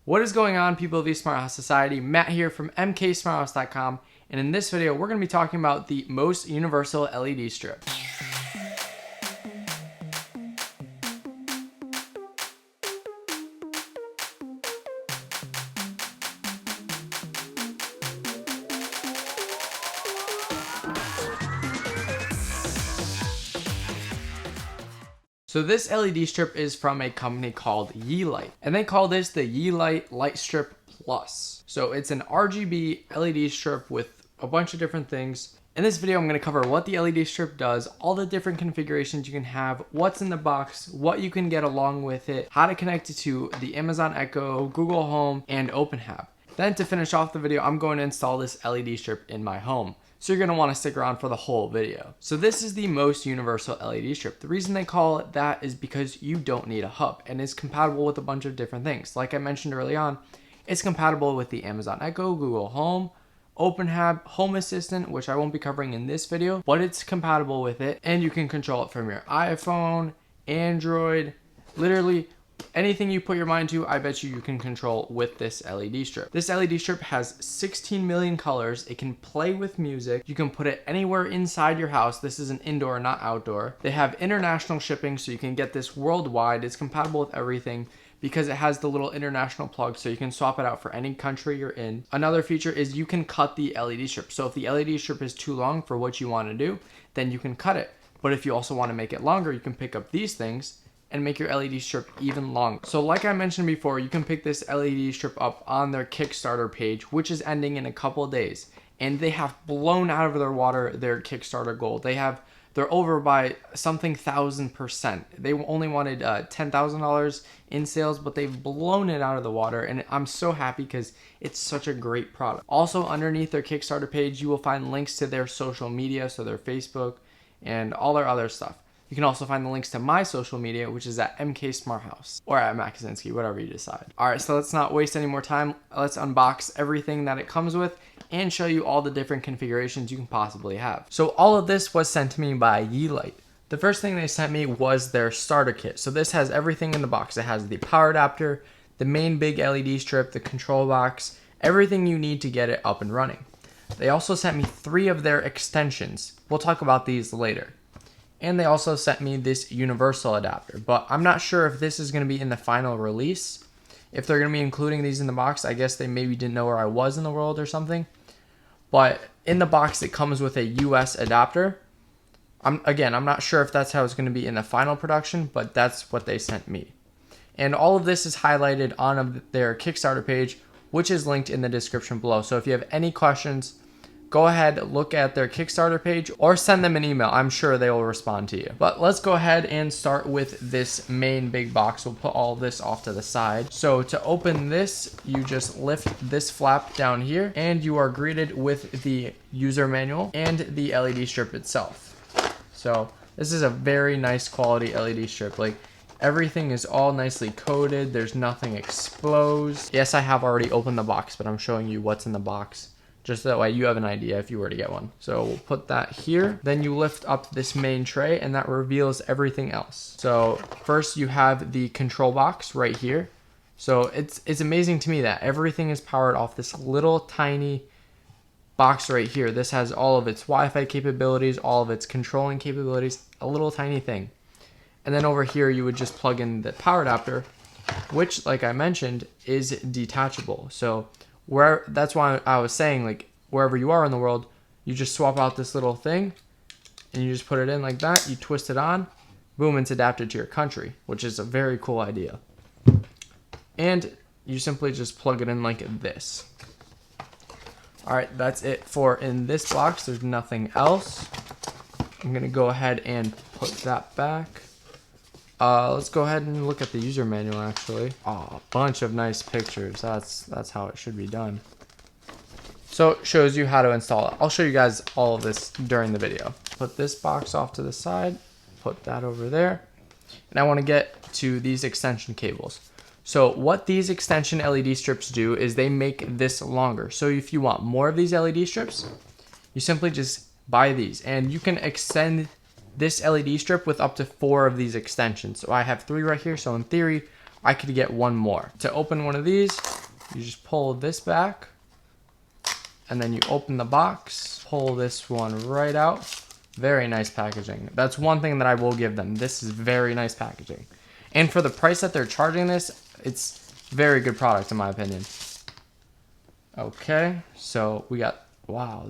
What is going on, people of the SmartHouse Society? Matt here from mksmarthouse.com, and in this video we're going to be talking about the most universal LED strip. So this LED strip is from a company called Yeelight, and they call this the Yeelight LED Strip Plus. So it's an RGB LED strip with a bunch of different things. In this video, I'm going to cover what the LED strip does, all the different configurations you can have, what's in the box, what you can get along with it, how to connect it to the Amazon Echo, Google Home, and OpenHAB. Then to finish off the video, I'm going to install this LED strip in my home. So you're going to want to stick around for the whole video. So this is the most universal LED strip. The reason they call it that is because you don't need a hub, and it's compatible with a bunch of different things. Like I mentioned early on, it's compatible with the Amazon Echo, Google Home, OpenHAB Home Assistant, which I won't be covering in this video, but it's compatible with it, and you can control it from your iPhone, Android, literally anything you put your mind to, I bet you can control with this LED strip. This LED strip has 16 million colors. It can play with music. You can put it anywhere inside your house. This is an indoor, not outdoor. They have international shipping, so you can get this worldwide. It's compatible with everything because it has the little international plug, so you can swap it out for any country you're in. Another feature is you can cut the LED strip. So if the LED strip is too long for what you want to do, then you can cut it. But if you also want to make it longer, you can pick up these things and make your LED strip even longer. So like I mentioned before, you can pick this LED strip up on their Kickstarter page, which is ending in a couple of days. And they have blown out of their water their Kickstarter goal. They're over by something 1,000%. They only wanted $10,000 in sales, but they've blown it out of the water. And I'm so happy because it's such a great product. Also underneath their Kickstarter page, you will find links to their social media, so their Facebook and all their other stuff. You can also find the links to my social media, which is at MK-SmartHouse or at Matt Kaczynski, whatever you decide. All right, so let's not waste any more time. Let's unbox everything that it comes with and show you all the different configurations you can possibly have. So all of this was sent to me by Yeelight. The first thing they sent me was their starter kit. So this has everything in the box. It has the power adapter, the main big LED strip, the control box, everything you need to get it up and running. They also sent me 3 of their extensions. We'll talk about these later. And they also sent me this universal adapter, but I'm not sure if this is going to be in the final release. If they're going to be including these in the box, I guess they maybe didn't know where I was in the world or something. But in the box, it comes with a US adapter. I'm not sure if that's how it's going to be in the final production, but that's what they sent me. And all of this is highlighted on their Kickstarter page, which is linked in the description below. So if you have any questions, go ahead, look at their Kickstarter page or send them an email. I'm sure they will respond to you. But let's go ahead and start with this main big box. We'll put all of this off to the side. So to open this, you just lift this flap down here and you are greeted with the user manual and the LED strip itself. So this is a very nice quality LED strip. Like everything is all nicely coated. There's nothing exposed. Yes, I have already opened the box, but I'm showing you what's in the box, just that way you have an idea if you were to get one. So we'll put that here. Then you lift up this main tray and that reveals everything else. So first you have the control box right here. So it's amazing to me that everything is powered off this little tiny box right here. This has all of its Wi-Fi capabilities, all of its controlling capabilities, a little tiny thing. And then over here you would just plug in the power adapter, which like I mentioned is detachable. So that's why I was saying, like, wherever you are in the world, you just swap out this little thing and you just put it in like that, you twist it on, boom, it's adapted to your country, which is a very cool idea. And you simply just plug it in like this. All right, that's it for in this box. There's nothing else. I'm gonna go ahead and put that back. Let's go ahead and look at the user manual actually. Oh, a bunch of nice pictures. That's how it should be done. So it shows you how to install it. I'll show you guys all of this during the video. Put this box off to the side, put that over there. And I want to get to these extension cables. So what these extension LED strips do is they make this longer. So if you want more of these LED strips, you simply just buy these and you can extend this LED strip with up to 4 of these extensions. So I have 3 right here, so in theory, I could get 1 more. To open one of these, you just pull this back, and then you open the box, pull this one right out. Very nice packaging. That's one thing that I will give them. This is very nice packaging. And for the price that they're charging this, it's very good product in my opinion. Okay, so we got, wow,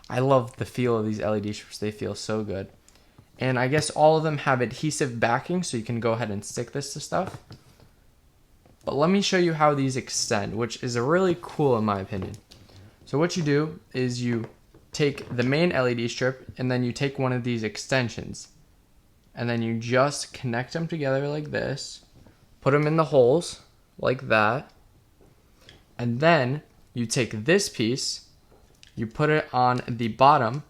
I love the feel of these LED strips. They feel so good. And I guess all of them have adhesive backing, so you can go ahead and stick this to stuff. But let me show you how these extend, which is really cool in my opinion. So what you do is you take the main LED strip and then you take one of these extensions and then you just connect them together like this, put them in the holes like that, and then you take this piece, you put it on the bottom,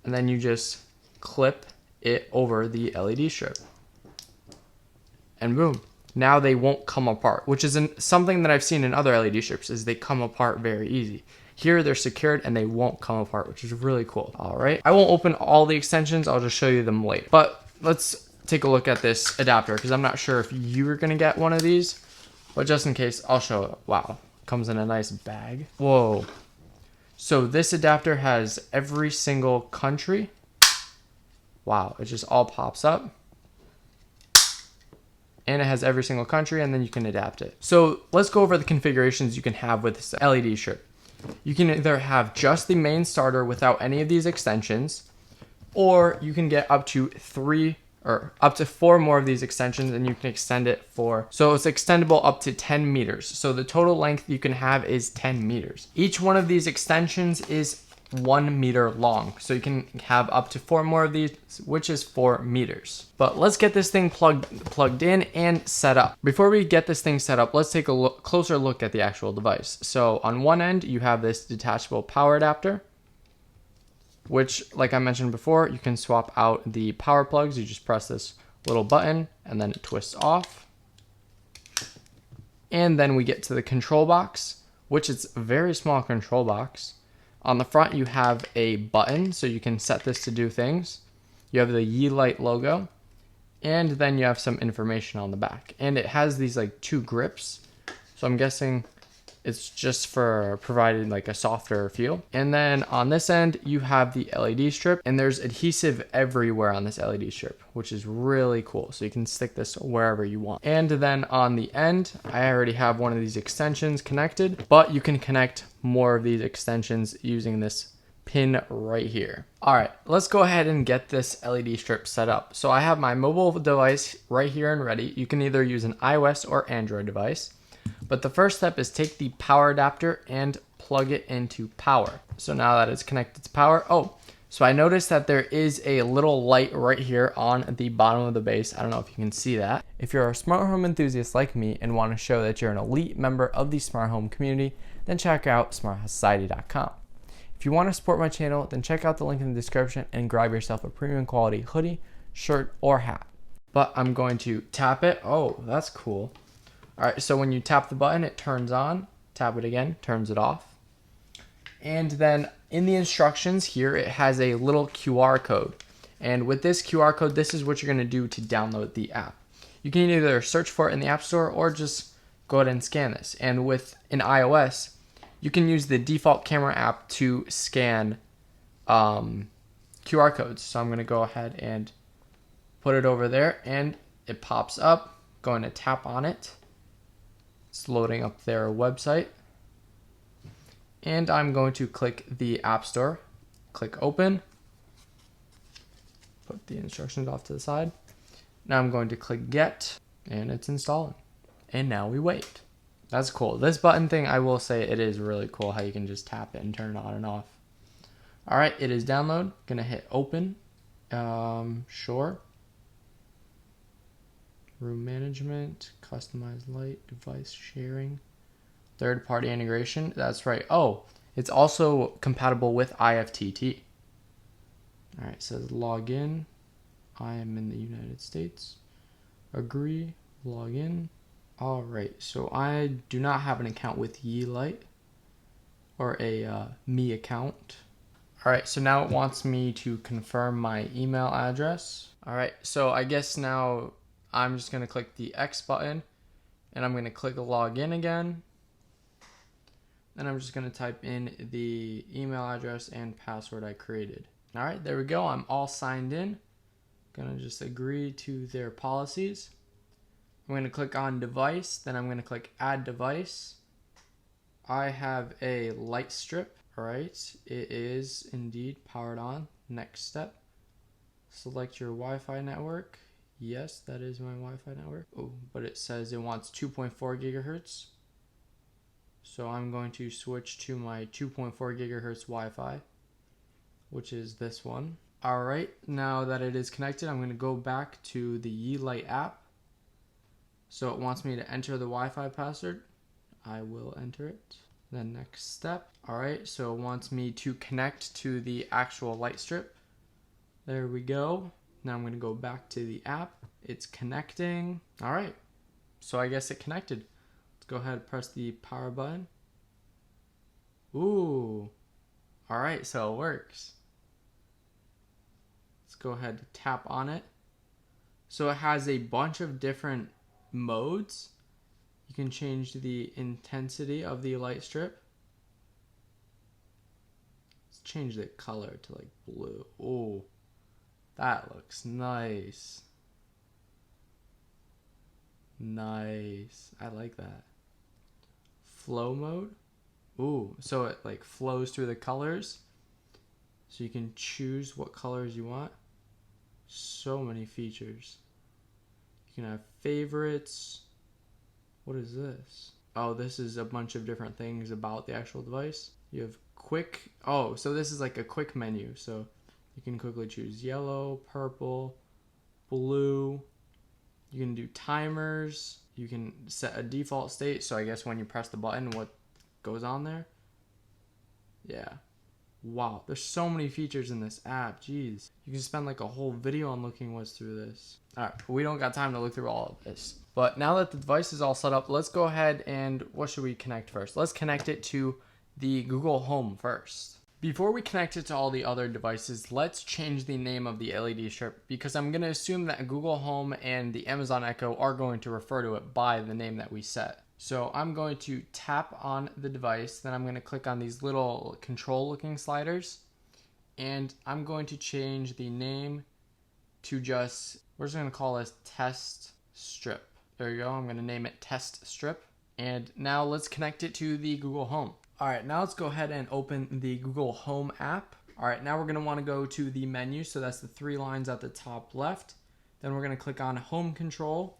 and then you just clip it over the LED strip, and boom, now they won't come apart, which is something that I've seen in other LED strips is they come apart very easy. Here they're secured and they won't come apart, which is really cool. All right, I won't open all the extensions, I'll just show you them later. But let's take a look at this adapter because I'm not sure if you're gonna get one of these, but just in case, I'll show it. Wow, comes in a nice bag. Whoa. So this adapter has every single country. Wow, it just all pops up. And it has every single country, and then you can adapt it. So let's go over the configurations you can have with this LED strip. You can either have just the main starter without any of these extensions, or you can get up to 4 more of these extensions, and you can extend it so it's extendable up to 10 meters. So the total length you can have is 10 meters. Each one of these extensions is 1 meter long. So you can have up to 4 more of these, which is 4 meters. But let's get this thing plugged in and set up. Before we get this thing set up, let's take a closer look at the actual device. So on one end, you have this detachable power adapter, which, like I mentioned before, you can swap out the power plugs. You just press this little button and then it twists off. And then we get to the control box, which is a very small control box. On the front, you have a button, so you can set this to do things. You have the Yeelight logo, and then you have some information on the back. And it has these like 2 grips, so I'm guessing it's just for providing like a softer feel. And then on this end, you have the LED strip, and there's adhesive everywhere on this LED strip, which is really cool. So you can stick this wherever you want. And then on the end, I already have one of these extensions connected, but you can connect more of these extensions using this pin right here. All right, let's go ahead and get this LED strip set up. So I have my mobile device right here and ready. You can either use an iOS or Android device. But the first step is take the power adapter and plug it into power. So now that it's connected to power, so I noticed that there is a little light right here on the bottom of the base. I don't know if you can see that. If you're a smart home enthusiast like me and want to show that you're an elite member of the smart home community, then check out smarthoussociety.com. If you want to support my channel, then check out the link in the description and grab yourself a premium quality hoodie, shirt, or hat. But I'm going to tap it. Oh, that's cool. All right, so when you tap the button, it turns on. Tap it again, turns it off. And then in the instructions here, it has a little QR code. And with this QR code, this is what you're gonna do to download the app. You can either search for it in the App Store or just go ahead and scan this. And with an iOS, you can use the default camera app to scan QR codes. So I'm gonna go ahead and put it over there, and it pops up. Going to tap on it. It's loading up their website. And I'm going to click the App Store, click open, put the instructions off to the side. Now I'm going to click get, and it's installing. And now we wait. That's cool. This button thing, I will say it is really cool how you can just tap it and turn it on and off. All right, it is download. Gonna hit open, sure. Room management, customized light, device sharing, third-party integration. That's right. Oh, it's also compatible with IFTTT. All right, it says log in. I am in the United States. Agree, log in. All right, so I do not have an account with Yeelight or a me account. All right, so now it wants me to confirm my email address. All right, so I guess now I'm just gonna click the X button and I'm gonna click log in again. and I'm just going to type in the email address and password I created. All right, there we go. I'm all signed in. Gonna just agree to their policies. I'm going to click on device, then I'm going to click add device. I have a light strip. All right, it is indeed powered on. Next step, select your Wi-Fi network. Yes, that is my Wi-Fi network. Oh, but it says it wants 2.4 gigahertz. So I'm going to switch to my 2.4 gigahertz Wi-Fi, which is this one. All right, now that it is connected, I'm going to go back to the Yeelight app. So it wants me to enter the Wi-Fi password. I will enter it. The next step. All right, so it wants me to connect to the actual light strip. There we go. Now I'm going to go back to the app. It's connecting. All right, so I guess it connected. Let's go ahead and press the power button. Ooh, all right, so it works. Let's go ahead and tap on it. So it has a bunch of different modes. You can change the intensity of the light strip. Let's change the color to like blue. Oh, that looks nice. Nice. I like that. Flow mode. Ooh, so it like flows through the colors. So you can choose what colors you want. So many features. You can have favorites. What is this? Oh, this is a bunch of different things about the actual device. You have quick. Oh, so this is like a quick menu. So you can quickly choose yellow, purple, blue. You can do timers. You can set a default state. So I guess when you press the button, what goes on there? Yeah. Wow, there's so many features in this app. Jeez. You can spend like a whole video on looking what's through this. All right, we don't got time to look through all of this. But now that the device is all set up, let's go ahead and what should we connect first? Let's connect it to the Google Home first. Before we connect it to all the other devices, let's change the name of the LED strip because I'm going to assume that Google Home and the Amazon Echo are going to refer to it by the name that we set. So I'm going to tap on the device, then I'm going to click on these little control looking sliders, and I'm going to change the name to just, we're just going to call this test strip. There you go. I'm going to name it test strip. And now let's connect it to the Google Home. All right, now let's go ahead and open the Google Home app. All right, now we're going to want to go to the menu. So that's the three lines at the top left. Then we're going to click on Home Control.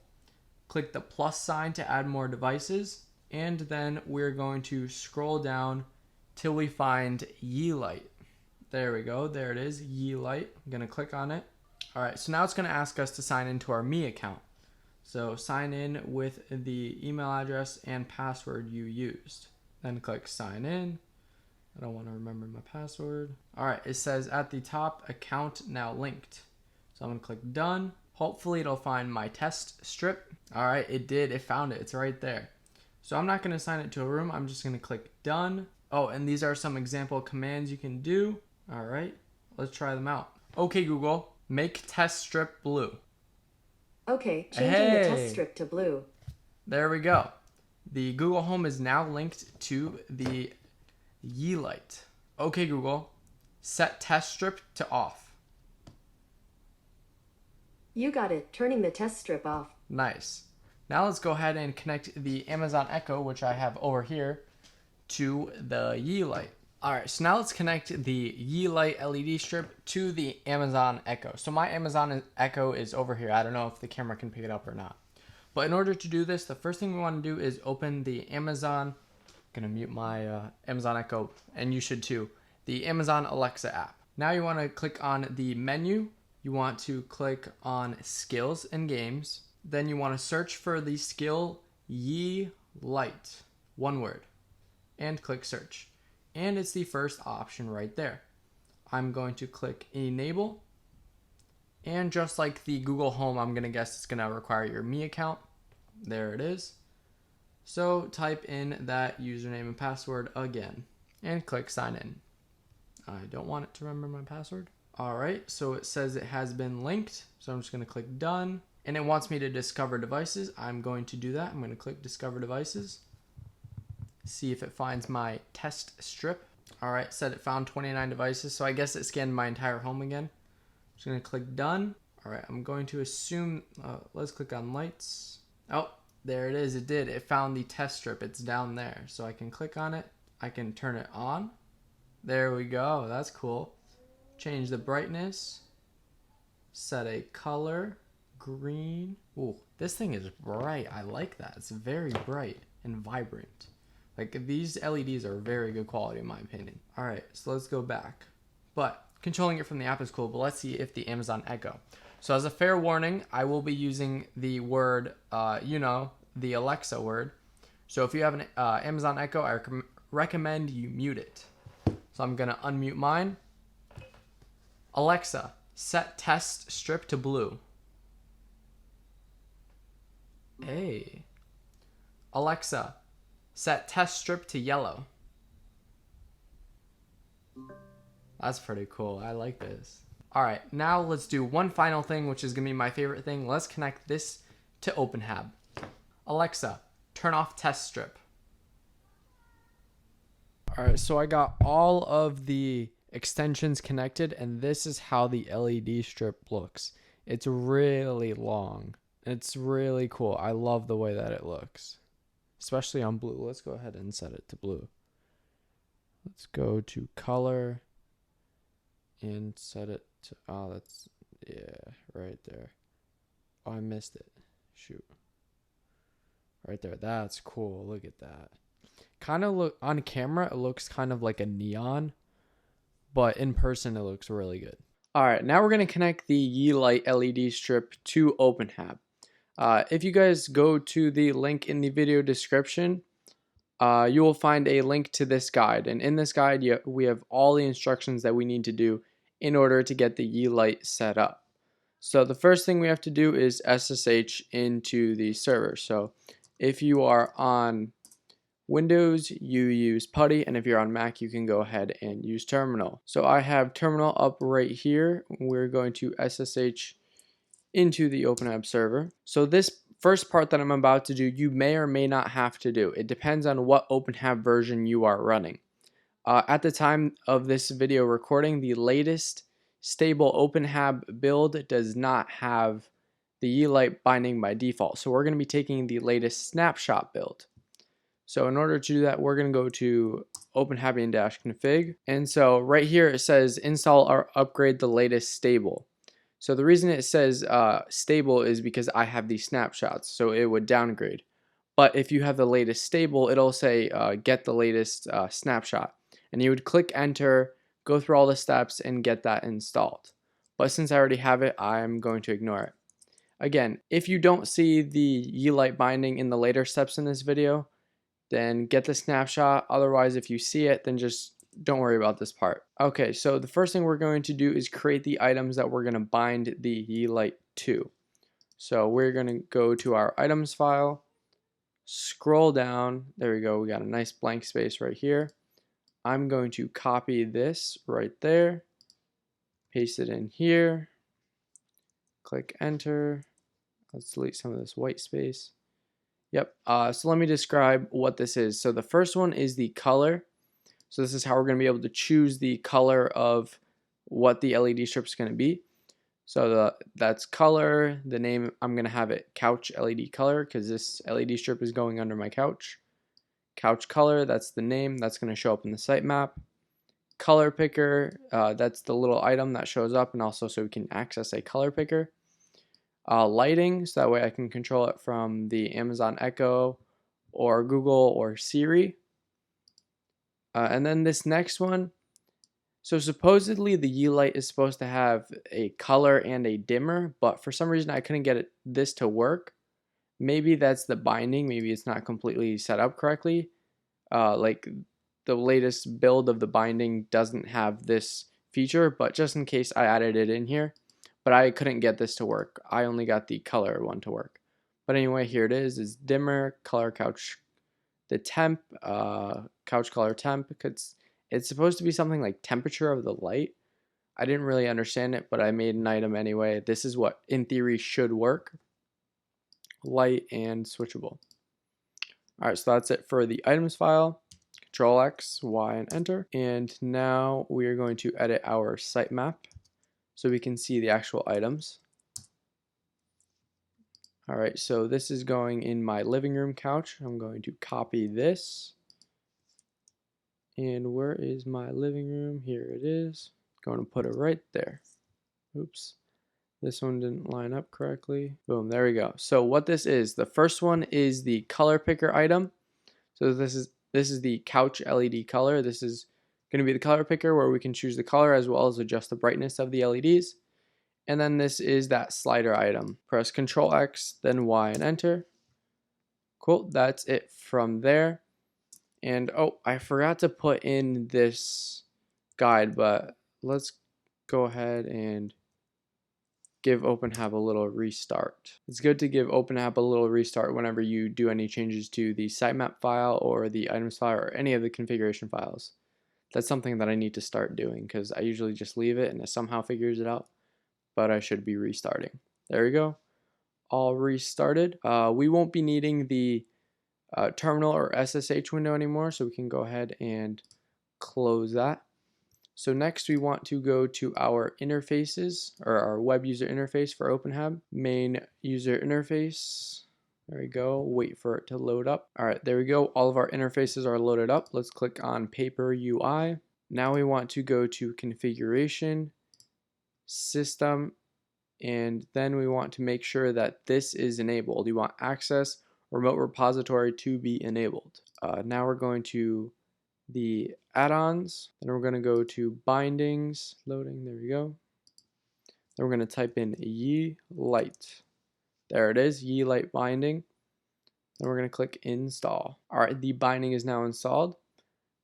Click the plus sign to add more devices, and then we're going to scroll down till we find Yeelight. There we go, there it is, Yeelight. I'm gonna click on it. All right, so now it's gonna ask us to sign into our Me account. So sign in with the email address and password you used. Then click sign in. I don't wanna remember my password. All right, it says at the top, account now linked. So I'm gonna click done. Hopefully it'll find my test strip. All right, it did, it found it, it's right there. So I'm not gonna assign it to a room, I'm just gonna click done. Oh, and these are some example commands you can do. All right, let's try them out. Okay, Google, make test strip blue. Okay, changing the test strip to blue. There we go. The Google Home is now linked to the Yeelight. Okay, Google, set test strip to off. You got it, turning the test strip off. Nice. Now let's go ahead and connect the Amazon Echo, which I have over here, to the Yeelight. All right, so now let's connect the Yeelight LED strip to the Amazon Echo. So my Amazon Echo is over here. I don't know if the camera can pick it up or not. But in order to do this, the first thing we want to do is open the Amazon, I'm gonna mute my Amazon Echo, and you should too, the Amazon Alexa app. Now you want to click on the menu. You want to click on skills and games. Then you want to search for the skill Yeelight, one word, and click search. And it's the first option right there. I'm going to click enable. And just like the Google Home, I'm going to guess it's going to require your Me account. There it is. So type in that username and password again and click sign in. I don't want it to remember my password. All right, so it says it has been linked. So I'm just going to click done. And it wants me to discover devices. I'm going to do that. I'm going to click discover devices. see if it finds my test strip. All right, said it found 29 devices, so I guess it scanned my entire home again. Just gonna click done. All right, I'm going to assume, let's click on lights. Oh, there it is, it did. It found the test strip, it's down there. So I can click on it, I can turn it on. There we go, that's cool. Change the brightness, set a color, green. Ooh, this thing is bright, I like that. It's very bright and vibrant. Like, these LEDs are very good quality in my opinion. All right, so let's go back. But controlling it from the app is cool, but let's see if the Amazon Echo. So as a fair warning, I will be using the word, the Alexa word. So if you have an Amazon Echo, I recommend you mute it. So I'm gonna unmute mine. Alexa, set test strip to blue. Hey. Alexa, set test strip to yellow. That's pretty cool. I like this. All right, now let's do one final thing, which is gonna be my favorite thing. Let's connect this to OpenHAB. Alexa, turn off test strip. All right, so I got all of the extensions connected, and this is how the LED strip looks. It's really long. It's really cool. I love the way that it looks, especially on blue. Let's go ahead and set it to blue. Let's go to color and set it to, oh, that's, yeah, right there. Oh, I missed it. Shoot. Right there. That's cool. Look at that. Kind of look, on camera, it looks kind of like a neon, but in person, it looks really good. All right, now we're going to connect the Yeelight LED strip to OpenHAB. If you guys go to the link in the video description, you will find a link to this guide. And in this guide, we have all the instructions that we need to do in order to get the Yeelight set up. So the first thing we have to do is SSH into the server. So if you are on Windows, you use PuTTY, and if you're on Mac, you can go ahead and use Terminal. So I have Terminal up right here. We're going to SSH into the OpenHAB server. So this first part that I'm about to do, you may or may not have to do. It depends on what OpenHAB version you are running. At the time of this video recording, the latest stable OpenHAB build does not have the Yeelight binding by default. So we're going to be taking the latest snapshot build. So in order to do that, we're going to go to OpenHAB-config. And so right here it says install or upgrade the latest stable. So the reason it says stable is because I have these snapshots, so it would downgrade. But if you have the latest stable, it'll say get the latest snapshot. And you would click enter, go through all the steps, and get that installed. But since I already have it, I'm going to ignore it. Again, if you don't see the Yeelight binding in the later steps in this video, then get the snapshot. Otherwise, if you see it, then just don't worry about this part. Okay, so the first thing we're going to do is create the items that we're going to bind the Yeelight to. So we're going to go to our items file, scroll down, there we go, we got a nice blank space right here. I'm going to copy this right there, paste it in here, click enter. Let's delete some of this white space. Yep, so let me describe what this is. So the first one is the color. So this is how we're going to be able to choose the color of what the LED strip is going to be. So that's color, the name, I'm going to have it couch LED color because this LED strip is going under my couch. Couch color, that's the name, that's going to show up in the sitemap. Color picker, that's the little item that shows up, and also so we can access a color picker. Lighting, so that way I can control it from the Amazon Echo or Google or Siri. And then this next one, so supposedly the Yeelight is supposed to have a color and a dimmer, but for some reason I couldn't get this to work. Maybe that's the binding, maybe it's not completely set up correctly. Like the latest build of the binding doesn't have this feature, but just in case I added it in here. But I couldn't get this to work. I only got the color one to work. But anyway, here it is dimmer, color couch, the temp, couch color temp. It's supposed to be something like temperature of the light. I didn't really understand it, but I made an item anyway. This is what, in theory, should work. Light and switchable. Alright, so that's it for the items file. Control X, Y, and enter. And now we are going to edit our sitemap so we can see the actual items. All right, so this is going in my living room couch. I'm going to copy this. And where is my living room? Here it is. Going to put it right there. Oops. This one didn't line up correctly. Boom, there we go. So what this is, the first one is the color picker item. So this is the couch LED color. This is going to be the color picker where we can choose the color as well as adjust the brightness of the LEDs. And then this is that slider item. Press Control X, then Y and enter. Cool, that's it from there. And oh, I forgot to put in this guide, but let's go ahead and give OpenHAB a little restart. It's good to give OpenHAB a little restart whenever you do any changes to the sitemap file or the items file or any of the configuration files. That's something that I need to start doing because I usually just leave it and it somehow figures it out, but I should be restarting. There we go. All restarted. We won't be needing the terminal or SSH window anymore, so we can go ahead and close that. So next we want to go to our interfaces, or our web user interface for OpenHAB. Main user interface. There we go. Wait for it to load up. All right, there we go. All of our interfaces are loaded up. Let's click on Paper UI. Now we want to go to Configuration, System, and then we want to make sure that this is enabled. You want Access Remote Repository to be enabled. Now we're going to the add-ons, then we're going to go to bindings, loading, there we go. Then we're going to type in Yeelight. There it is, Yeelight binding. Then we're going to click install. All right, the binding is now installed.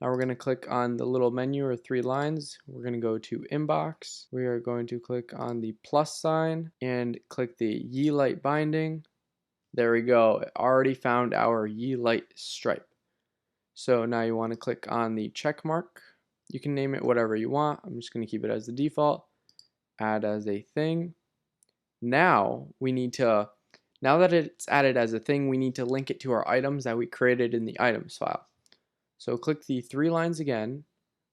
Now we're going to click on the little menu or 3 lines. We're going to go to inbox. We are going to click on the plus sign and click the Yeelight binding. There we go. It already found our Yeelight stripe. So now you want to click on the check mark. You can name it whatever you want. I'm just going to keep it as the default. Add as a thing. Now we need to, now that it's added as a thing, we need to link it to our items that we created in the items file. So click the 3 lines again,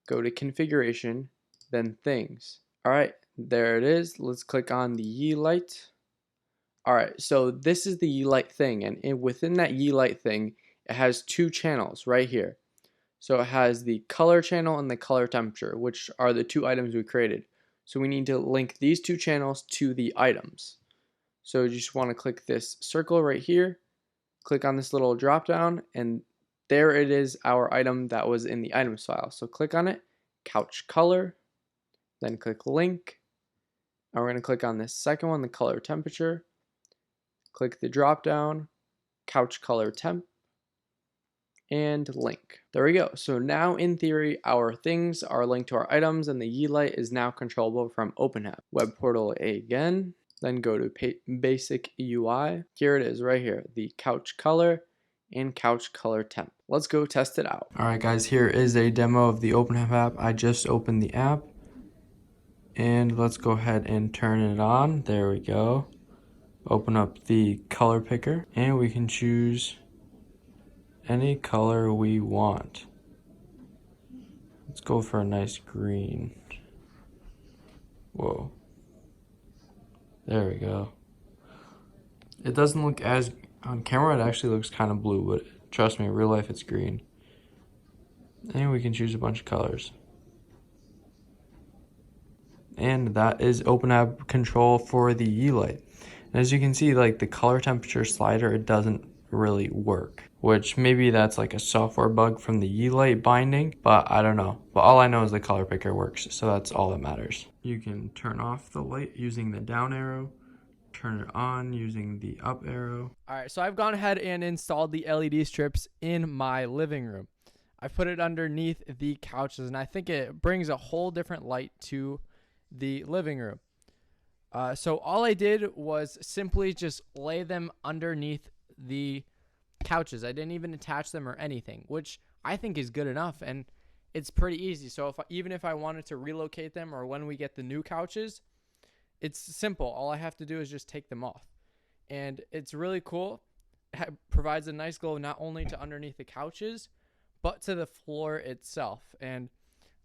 go to configuration, then things. All right, there it is. Let's click on the Yeelight. All right, so this is the Yeelight thing, and within that Yeelight thing, it has 2 channels right here. So it has the color channel and the color temperature, which are the 2 items we created. So we need to link these 2 channels to the items. So you just want to click this circle right here, click on this little drop down, and there it is, our item that was in the items file. So click on it, couch color, then click link. Now we're going to click on this second one, the color temperature. Click the drop down, couch color temp, and link. There we go. So now in theory, our things are linked to our items and the Yeelight is now controllable from OpenHAB. Web portal again, then go to basic UI. Here it is right here, the couch color and couch color temp. Let's go test it out. All right guys, here is a demo of the OpenHAB app. I just opened the app and let's go ahead and turn it on. There we go. Open up the color picker and we can choose any color we want. Let's go for a nice green. Whoa. There we go. It doesn't look as, on camera it actually looks kind of blue, but trust me, in real life it's green. And we can choose a bunch of colors. And that is OpenHAB control for the Yeelight. And as you can see, like the color temperature slider, it doesn't really work, which maybe that's like a software bug from the Yeelight binding, but I don't know. But all I know is the color picker works, so that's all that matters. You can turn off the light using the down arrow, turn it on using the up arrow. All right, so I've gone ahead and installed the LED strips in my living room. I put it underneath the couches, and I think it brings a whole different light to the living room. So all I did was simply just lay them underneath the couches. I didn't even attach them or anything, which I think is good enough, and it's pretty easy. So even if I wanted to relocate them or when we get the new couches, it's simple. All I have to do is just take them off, and it's really cool. It provides a nice glow not only to underneath the couches, but to the floor itself. And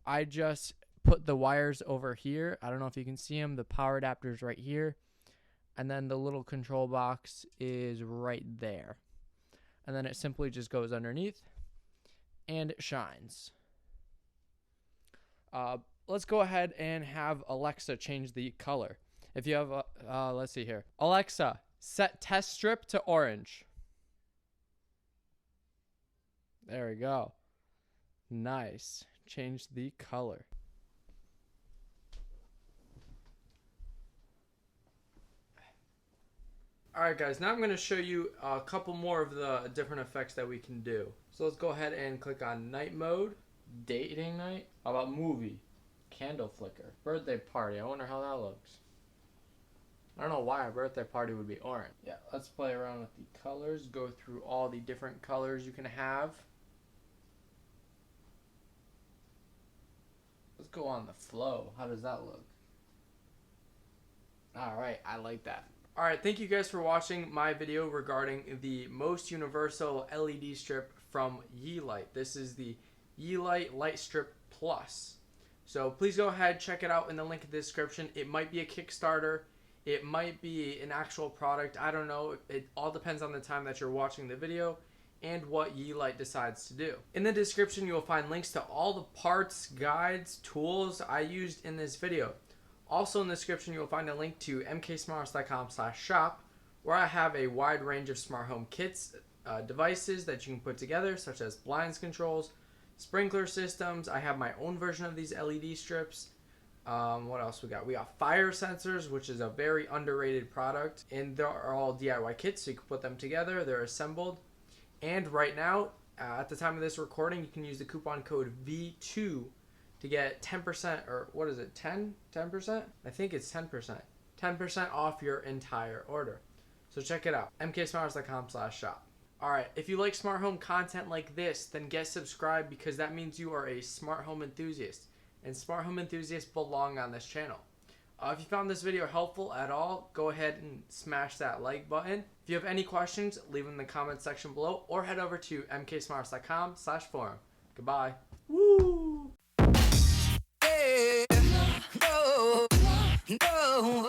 I just put the wires over here. I don't know if you can see them. The power adapter is right here. And then the little control box is right there. And then it simply just goes underneath and it shines. Let's go ahead and have Alexa change the color. If you have, let's see here. Alexa, set test strip to orange. There we go. Nice. Change the color. Alright guys, now I'm going to show you a couple more of the different effects that we can do. So let's go ahead and click on night mode, dating night. How about movie, candle flicker, birthday party. I wonder how that looks. I don't know why a birthday party would be orange. Yeah, let's play around with the colors, go through all the different colors you can have. Let's go on the flow. How does that look? Alright, I like that. Alright, thank you guys for watching my video regarding the most universal LED strip from Yeelight. This is the Yeelight Light Strip Plus. So please go ahead, check it out in the link in the description. It might be a Kickstarter. It might be an actual product. I don't know. It all depends on the time that you're watching the video and what Yeelight decides to do. In the description, you'll find links to all the parts, guides, tools I used in this video. Also in the description, you'll find a link to mksmarthouse.com/shop, where I have a wide range of smart home kits, devices that you can put together, such as blinds controls, sprinkler systems. I have my own version of these LED strips. What else we got? We got fire sensors, which is a very underrated product, and they're all DIY kits, so you can put them together. They're assembled. And right now, at the time of this recording, you can use the coupon code V2 to get 10%, or what is it, 10%? I think it's 10%. 10% off your entire order. So check it out, mksmarthouse.com/shop. Alright, if you like smart home content like this, then get subscribed, because that means you are a smart home enthusiast. And smart home enthusiasts belong on this channel. If you found this video helpful at all, go ahead and smash that like button. If you have any questions, leave them in the comment section below, or head over to mksmarthouse.com/forum. Goodbye. Woo! No.